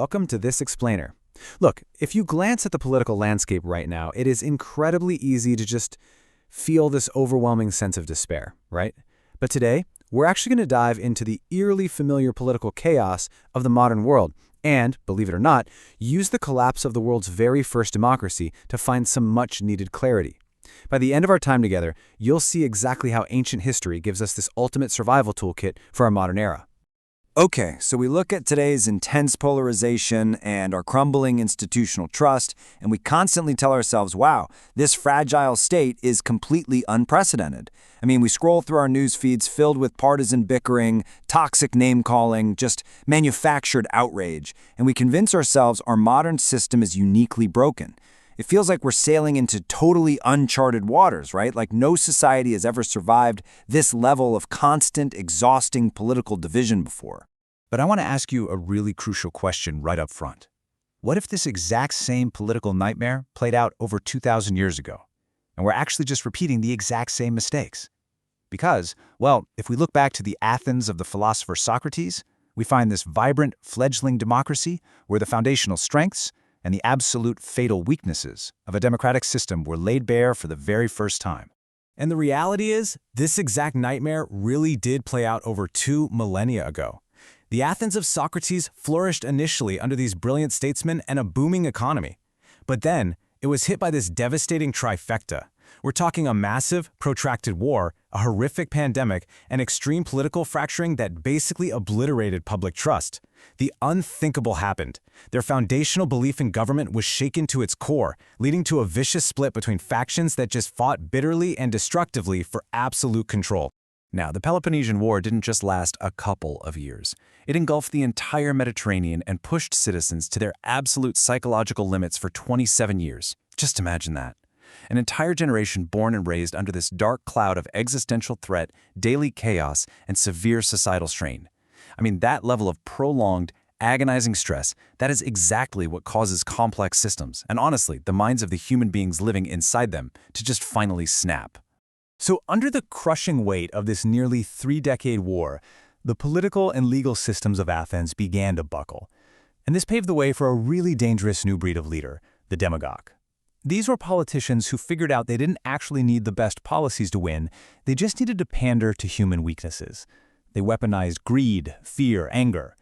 welcome to this explainer. Look, if you glance at the political landscape right now, it is incredibly easy to just feel this overwhelming sense of despair, right? But today, we're actually going to dive into the eerily familiar political chaos of the modern world and, believe it or not, use the collapse of the world's very first democracy to find some much-needed clarity. By the end of our time together, you'll see exactly how ancient history gives us this ultimate survival toolkit for our modern era. Okay, so we look at today's intense polarization and our crumbling institutional trust, and we constantly tell ourselves, wow, this fragile state is completely unprecedented. I mean, we scroll through our news feeds filled with partisan bickering, toxic name-calling, just manufactured outrage, and we convince ourselves our modern system is uniquely broken. It feels like we're sailing into totally uncharted waters, right? Like no society has ever survived this level of constant, exhausting political division before. But I want to ask you a really crucial question right up front. What if this exact same political nightmare played out over 2,000 years ago, and we're actually just repeating the exact same mistakes? Because, well, if we look back to the Athens of the philosopher Socrates, we find this vibrant, fledgling democracy where the foundational strengths and the absolute fatal weaknesses of a democratic system were laid bare for the very first time. And the reality is, this exact nightmare really did play out over 2 millennia ago. The Athens of Socrates flourished initially under these brilliant statesmen and a booming economy. But then, it was hit by this devastating trifecta. We're talking a massive, protracted war, a horrific pandemic, and extreme political fracturing that basically obliterated public trust. The unthinkable happened. Their foundational belief in government was shaken to its core, leading to a vicious split between factions that just fought bitterly and destructively for absolute control. Now, the Peloponnesian War didn't just last a couple of years. It engulfed the entire Mediterranean and pushed citizens to their absolute psychological limits for 27 years. Just imagine that. An entire generation born and raised under this dark cloud of existential threat, daily chaos, and severe societal strain. I mean, that level of prolonged, agonizing stress, that is exactly what causes complex systems, and honestly, the minds of the human beings living inside them, to just finally snap. So under the crushing weight of this nearly 3-decade war, the political and legal systems of Athens began to buckle. And this paved the way for a really dangerous new breed of leader, the demagogue. These were politicians who figured out they didn't actually need the best policies to win, they just needed to pander to human weaknesses. They weaponized greed, fear, anger,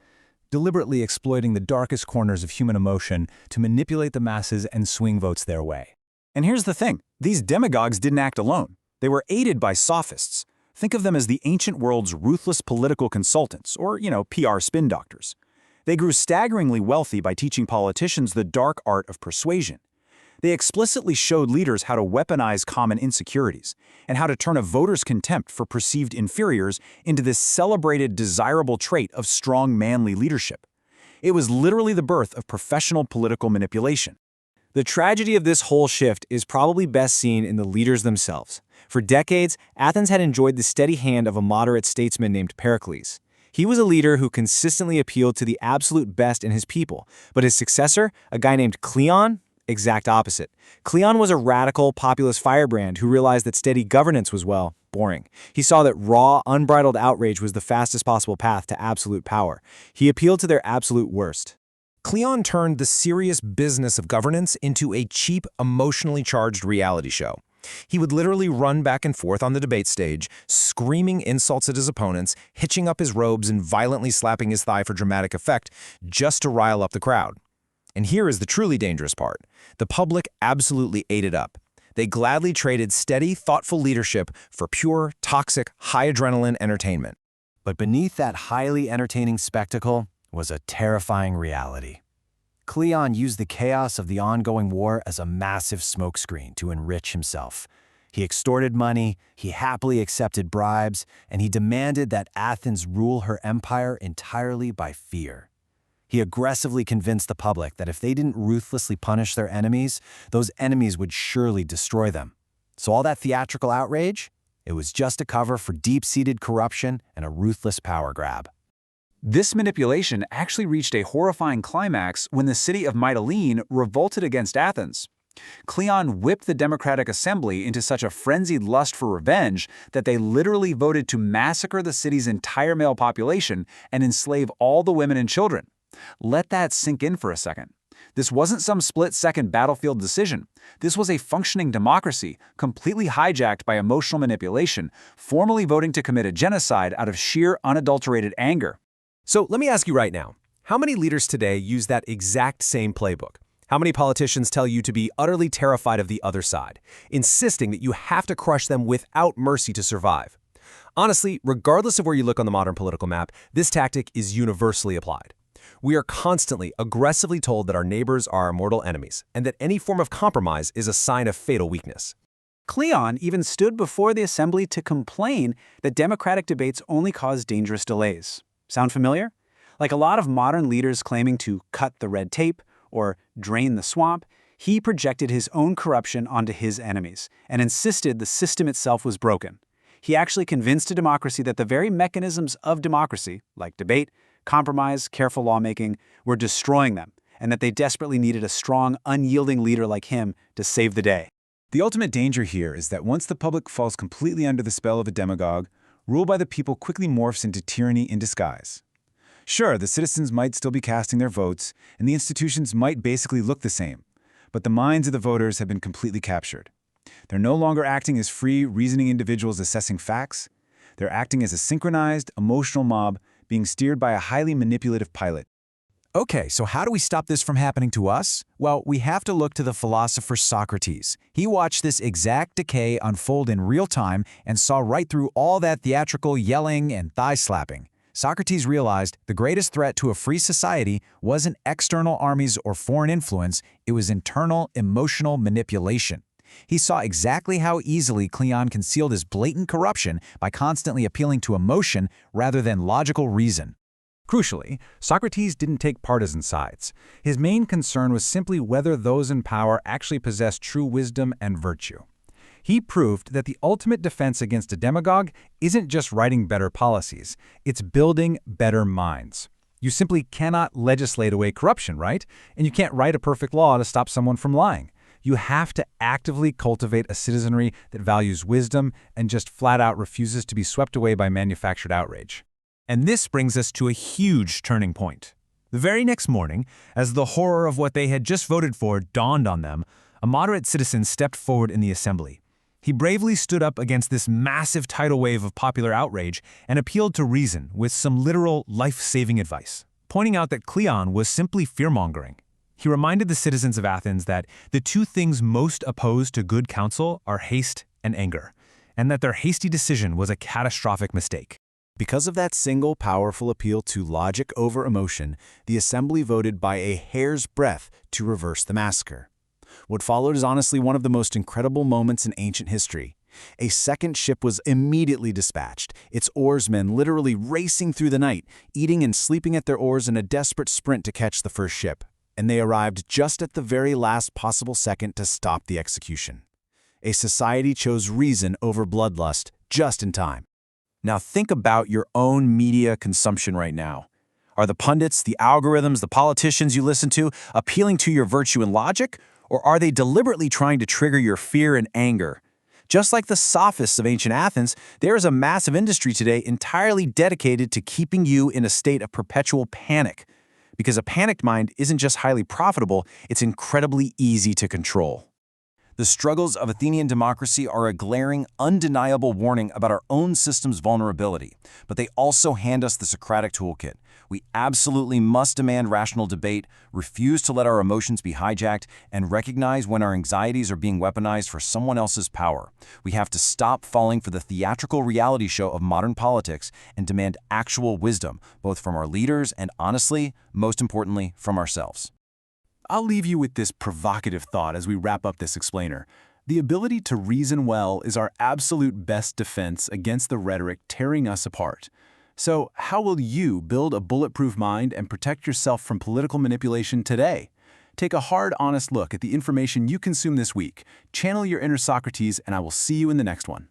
deliberately exploiting the darkest corners of human emotion to manipulate the masses and swing votes their way. And here's the thing, these demagogues didn't act alone. They were aided by sophists. Think of them as the ancient world's ruthless political consultants, or, PR spin doctors. They grew staggeringly wealthy by teaching politicians the dark art of persuasion. They explicitly showed leaders how to weaponize common insecurities and how to turn a voter's contempt for perceived inferiors into this celebrated, desirable trait of strong, manly leadership. It was literally the birth of professional political manipulation. The tragedy of this whole shift is probably best seen in the leaders themselves. For decades, Athens had enjoyed the steady hand of a moderate statesman named Pericles. He was a leader who consistently appealed to the absolute best in his people, but his successor, a guy named Cleon, exact opposite. Cleon was a radical, populist firebrand who realized that steady governance was, well, boring. He saw that raw, unbridled outrage was the fastest possible path to absolute power. He appealed to their absolute worst. Cleon turned the serious business of governance into a cheap, emotionally charged reality show. He would literally run back and forth on the debate stage, screaming insults at his opponents, hitching up his robes and violently slapping his thigh for dramatic effect, just to rile up the crowd. And here is the truly dangerous part. The public absolutely ate it up. They gladly traded steady, thoughtful leadership for pure, toxic, high-adrenaline entertainment. But beneath that highly entertaining spectacle was a terrifying reality. Cleon used the chaos of the ongoing war as a massive smokescreen to enrich himself. He extorted money, he happily accepted bribes, and he demanded that Athens rule her empire entirely by fear. He aggressively convinced the public that if they didn't ruthlessly punish their enemies, those enemies would surely destroy them. So all that theatrical outrage? It was just a cover for deep-seated corruption and a ruthless power grab. This manipulation actually reached a horrifying climax when the city of Mytilene revolted against Athens. Cleon whipped the Democratic Assembly into such a frenzied lust for revenge that they literally voted to massacre the city's entire male population and enslave all the women and children. Let that sink in for a second. This wasn't some split-second battlefield decision. This was a functioning democracy, completely hijacked by emotional manipulation, formally voting to commit a genocide out of sheer, unadulterated anger. So let me ask you right now, how many leaders today use that exact same playbook? How many politicians tell you to be utterly terrified of the other side, insisting that you have to crush them without mercy to survive? Honestly, regardless of where you look on the modern political map, this tactic is universally applied. We are constantly, aggressively told that our neighbors are our mortal enemies, and that any form of compromise is a sign of fatal weakness. Cleon even stood before the assembly to complain that democratic debates only cause dangerous delays. Sound familiar? Like a lot of modern leaders claiming to cut the red tape or drain the swamp, he projected his own corruption onto his enemies and insisted the system itself was broken. He actually convinced a democracy that the very mechanisms of democracy, like debate, compromise, careful lawmaking, were destroying them, and that they desperately needed a strong, unyielding leader like him to save the day. The ultimate danger here is that once the public falls completely under the spell of a demagogue, rule by the people quickly morphs into tyranny in disguise. Sure, the citizens might still be casting their votes, and the institutions might basically look the same, but the minds of the voters have been completely captured. They're no longer acting as free, reasoning individuals assessing facts. They're acting as a synchronized, emotional mob being steered by a highly manipulative pilot. Okay, so how do we stop this from happening to us? Well, we have to look to the philosopher Socrates. He watched this exact decay unfold in real time and saw right through all that theatrical yelling and thigh-slapping. Socrates realized the greatest threat to a free society wasn't external armies or foreign influence, it was internal, emotional manipulation. He saw exactly how easily Cleon concealed his blatant corruption by constantly appealing to emotion rather than logical reason. Crucially, Socrates didn't take partisan sides. His main concern was simply whether those in power actually possessed true wisdom and virtue. He proved that the ultimate defense against a demagogue isn't just writing better policies, it's building better minds. You simply cannot legislate away corruption, right? And you can't write a perfect law to stop someone from lying. You have to actively cultivate a citizenry that values wisdom and just flat out refuses to be swept away by manufactured outrage. And this brings us to a huge turning point. The very next morning, as the horror of what they had just voted for dawned on them, a moderate citizen stepped forward in the assembly. He bravely stood up against this massive tidal wave of popular outrage and appealed to reason with some literal life-saving advice, pointing out that Cleon was simply fear-mongering. He reminded the citizens of Athens that the two things most opposed to good counsel are haste and anger, and that their hasty decision was a catastrophic mistake. Because of that single powerful appeal to logic over emotion, the assembly voted by a hair's breadth to reverse the massacre. What followed is honestly one of the most incredible moments in ancient history. A second ship was immediately dispatched, its oarsmen literally racing through the night, eating and sleeping at their oars in a desperate sprint to catch the first ship. And they arrived just at the very last possible second to stop the execution. A society chose reason over bloodlust just in time. Now think about your own media consumption right now. Are the pundits, the algorithms, the politicians you listen to appealing to your virtue and logic, or are they deliberately trying to trigger your fear and anger? Just like the sophists of ancient Athens, there is a massive industry today entirely dedicated to keeping you in a state of perpetual panic. Because a panicked mind isn't just highly profitable, it's incredibly easy to control. The struggles of Athenian democracy are a glaring, undeniable warning about our own system's vulnerability, but they also hand us the Socratic toolkit. We absolutely must demand rational debate, refuse to let our emotions be hijacked, and recognize when our anxieties are being weaponized for someone else's power. We have to stop falling for the theatrical reality show of modern politics and demand actual wisdom, both from our leaders and, honestly, most importantly, from ourselves. I'll leave you with this provocative thought as we wrap up this explainer. The ability to reason well is our absolute best defense against the rhetoric tearing us apart. So, how will you build a bulletproof mind and protect yourself from political manipulation today? Take a hard, honest look at the information you consume this week. Channel your inner Socrates, and I will see you in the next one.